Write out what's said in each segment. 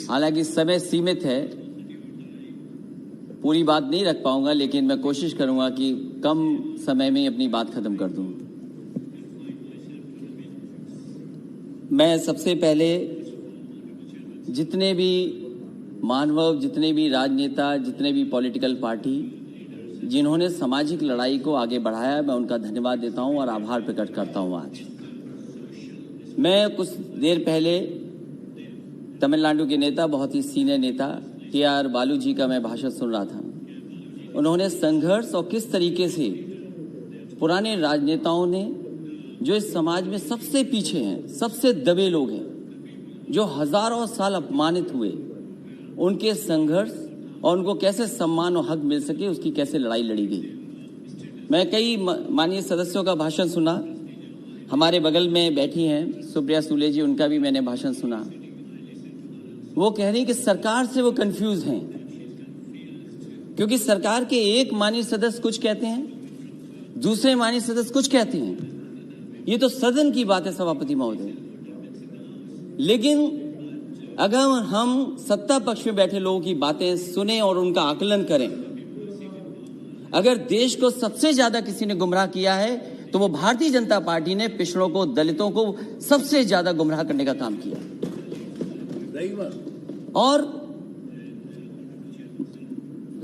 हालांकि समय सीमित है, पूरी बात नहीं रख पाऊंगा, लेकिन मैं कोशिश करूंगा कि कम समय में अपनी बात खत्म कर दूं। मैं सबसे पहले जितने भी मानव, जितने भी राजनेता, जितने भी पॉलिटिकल पार्टी जिन्होंने सामाजिक लड़ाई को आगे बढ़ाया, मैं उनका धन्यवाद देता हूं और आभार प्रकट करता हूं। आज मैं कुछ देर पहले तमिलनाडु के नेता, बहुत ही सीनियर नेता TR बालू जी का मैं भाषण सुन रहा था। उन्होंने संघर्ष और किस तरीके से पुराने राजनेताओं ने, जो इस समाज में सबसे पीछे हैं, सबसे दबे लोग हैं, जो हजारों साल अपमानित हुए, उनके संघर्ष और उनको कैसे सम्मान और हक मिल सके, उसकी कैसे लड़ाई लड़ी गई। मैं कई माननीय सदस्यों का भाषण सुना। हमारे बगल में बैठी हैं सुप्रिया सुले जी, उनका भी मैंने भाषण सुना। वो कह रही कि सरकार से वो कंफ्यूज हैं, क्योंकि सरकार के एक माननीय सदस्य कुछ कहते हैं, दूसरे माननीय सदस्य कुछ कहते हैं। ये तो सदन की बात है सभापति महोदय, लेकिन अगर हम सत्ता पक्ष में बैठे लोगों की बातें सुने और उनका आकलन करें, अगर देश को सबसे ज्यादा किसी ने गुमराह किया है तो वो भारतीय जनता पार्टी ने पिछड़ों को, दलितों को सबसे ज्यादा गुमराह करने का काम किया। और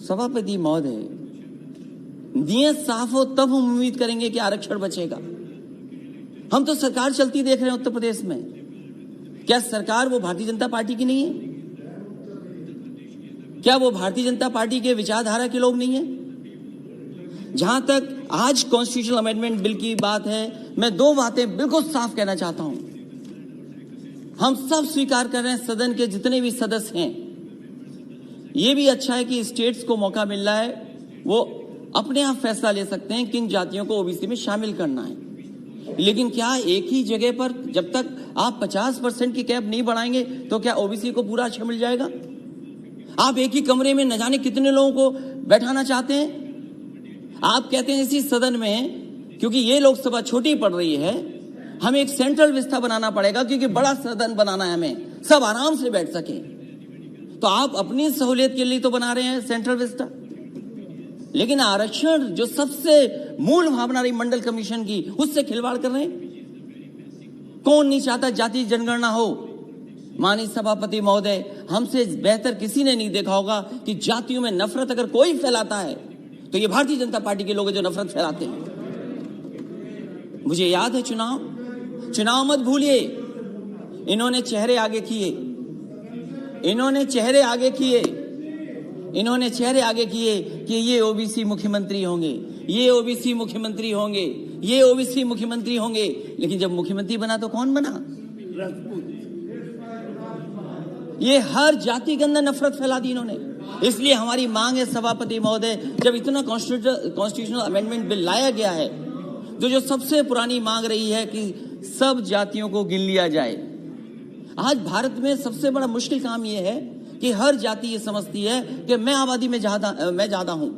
सभापति महोदय, नियत साफ हो तब हम उम्मीद करेंगे कि आरक्षण बचेगा। हम तो सरकार चलती देख रहे हैं उत्तर प्रदेश में। क्या सरकार वो भारतीय जनता पार्टी की नहीं है? क्या वो भारतीय जनता पार्टी के विचारधारा के लोग नहीं है? जहां तक आज कॉन्स्टिट्यूशनल अमेंडमेंट बिल की बात है, मैं दो बातें बिल्कुल साफ कहना चाहता हूं। हम सब स्वीकार कर रहे हैं, सदन के जितने भी सदस्य हैं, ये भी अच्छा है कि स्टेट्स को मौका मिल रहा है, वो अपने आप फैसला ले सकते हैं किन जातियों को ओबीसी में शामिल करना है। लेकिन क्या एक ही जगह पर जब तक आप 50% की कैप नहीं बढ़ाएंगे तो क्या ओबीसी को पूरा अच्छा मिल जाएगा? आप एक ही कमरे में न जाने कितने लोगों को बैठाना चाहते हैं। आप कहते हैं इसी सदन में, क्योंकि ये लोकसभा छोटी पड़ रही है, हमें एक सेंट्रल विस्ता बनाना पड़ेगा, क्योंकि बड़ा सदन बनाना है हमें, सब आराम से बैठ सके। तो आप अपनी सहूलियत के लिए तो बना रहे हैं सेंट्रल विस्ता, लेकिन आरक्षण जो सबसे मूल भावना रही मंडल कमीशन की, उससे खिलवाड़ कर रहे हैं। कौन नहीं चाहता जाति जनगणना हो? माननीय सभापति महोदय, हमसे बेहतर किसी ने नहीं देखा होगा कि जातियों में नफरत अगर कोई फैलाता है तो ये भारतीय जनता पार्टी के लोग जो नफरत फैलाते हैं। मुझे याद है चुनाव मत भूलिए, इन्होंने चेहरे आगे किए, इन्होंने चेहरे आगे किए कि ये ओबीसी मुख्यमंत्री होंगे, ये ओबीसी मुख्यमंत्री होंगे, ये ओबीसी मुख्यमंत्री होंगे। लेकिन जब मुख्यमंत्री बना तो कौन बना? ये हर जाति के अंदर नफरत फैला दी इन्होंने। इसलिए हमारी मांग है सभापति महोदय, जब इतना कॉन्स्टिट्यूशनल अमेंडमेंट बिल लाया गया है, तो जो सबसे पुरानी मांग रही है कि सब जातियों को गिन लिया जाए। आज भारत में सबसे बड़ा मुश्किल काम यह है कि हर जाति ये समझती है कि मैं आबादी में ज्यादा हूं।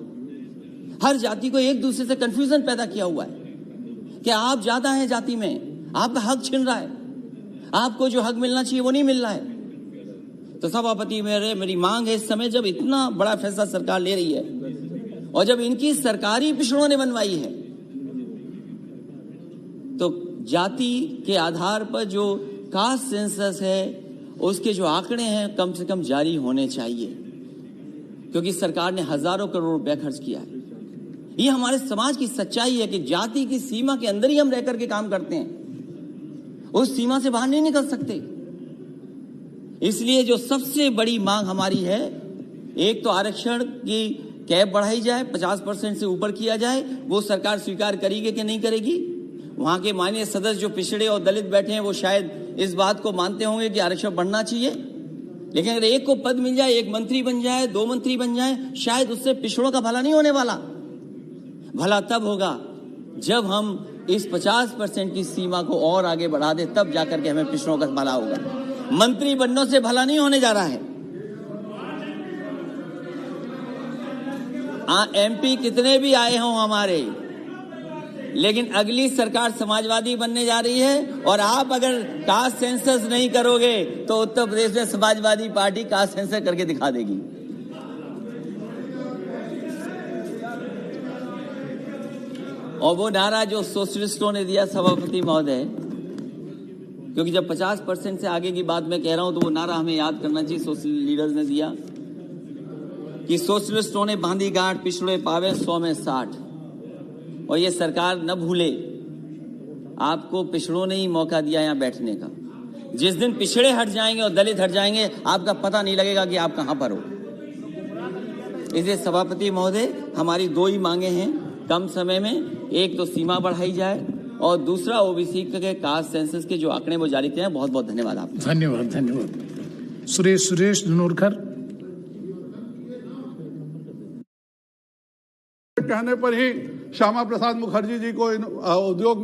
हर जाति को एक दूसरे से कंफ्यूजन पैदा किया हुआ है कि आप ज्यादा हैं जाति में, आपका हक छिन रहा है, आपको जो हक मिलना चाहिए वो नहीं मिल रहा है। तो सभापति मेरी मांग है, इस समय जब इतना बड़ा फैसला सरकार ले रही है और जब इनकी सरकारी पिछड़ों ने बनवाई है, तो जाति के आधार पर जो कास्ट सेंसस है, उसके जो आंकड़े हैं कम से कम जारी होने चाहिए, क्योंकि सरकार ने हजारों करोड़ रुपया खर्च किया है। ये हमारे समाज की सच्चाई है कि जाति की सीमा के अंदर ही हम रहकर के काम करते हैं, उस सीमा से बाहर नहीं निकल सकते। इसलिए जो सबसे बड़ी मांग हमारी है, एक तो आरक्षण की कैप बढ़ाई जाए, 50% से ऊपर किया जाए। वो सरकार स्वीकार करेगी कि नहीं करेगी? वहां के माननीय सदस्य जो पिछड़े और दलित बैठे हैं, वो शायद इस बात को मानते होंगे कि आरक्षण बढ़ना चाहिए, लेकिन अगर एक को पद मिल जाए, एक मंत्री बन जाए, 2 मंत्री बन जाए, शायद उससे पिछड़ों का भला नहीं होने वाला। भला तब होगा जब हम इस 50% की सीमा को और आगे बढ़ा दे, तब जाकर के हमें पिछड़ों का भला होगा। मंत्री बनने से भला नहीं होने जा रहा है। MP कितने भी आए हों हमारे, लेकिन अगली सरकार समाजवादी बनने जा रही है और आप अगर कास्ट सेंसस नहीं करोगे तो उत्तर प्रदेश में समाजवादी पार्टी कास्ट सेंसस करके दिखा देगी। और वो नारा जो सोशलिस्टों ने दिया सभापति महोदय, क्योंकि जब 50% से आगे की बात मैं कह रहा हूं तो वो नारा हमें याद करना चाहिए। सोशल लीडर्स ने दिया कि सोशलिस्टों ने बांधी गांठ, पिछड़े पावे 100 में 60। और ये सरकार न भूले, आपको पिछड़ों ने ही मौका दिया यहां बैठने का। जिस दिन पिछड़े हट जाएंगे और दलित हट जाएंगे, आपका पता नहीं लगेगा कि आप कहां पर हो। इसलिए सभापति महोदय, हमारी 2 ही मांगे हैं कम समय में। एक तो सीमा बढ़ाई जाए और दूसरा ओबीसी के कास्ट सेंसस के जो आंकड़े वो जारी किए हैं। बहुत बहुत धन्यवाद आपका। धन्यवाद धन्यवाद। सुरेश धनोरकर। कहने पर ही श्यामा प्रसाद मुखर्जी जी को उद्योग